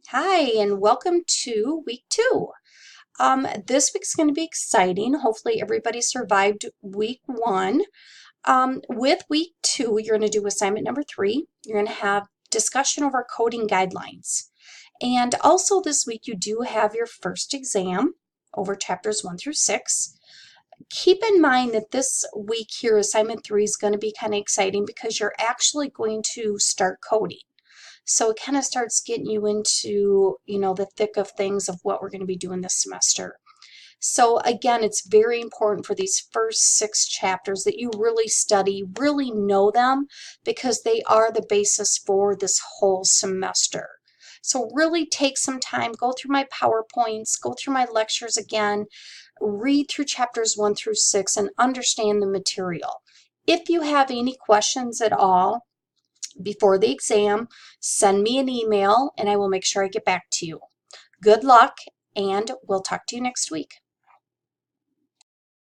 Hi, and welcome to week two. This week's going to be exciting. Hopefully, everybody survived week one. With week two, you're going to do assignment number three. You're going to have discussion over coding guidelines. And also, this week, you do have your first exam over chapters 1 through 6. Keep in mind that this week here, assignment three, is going to be kind of exciting because you're actually going to start coding. So it kind of starts getting you into, the thick of things of what we're going to be doing this semester. So again, it's very important for these first 6 chapters that you really study, really know them, because they are the basis for this whole semester. So really take some time, go through my PowerPoints, go through my lectures again, read through chapters 1 through 6 and understand the material. If you have any questions at all, before the exam, send me an email and I will make sure I get back to you. Good luck, and we'll talk to you next week.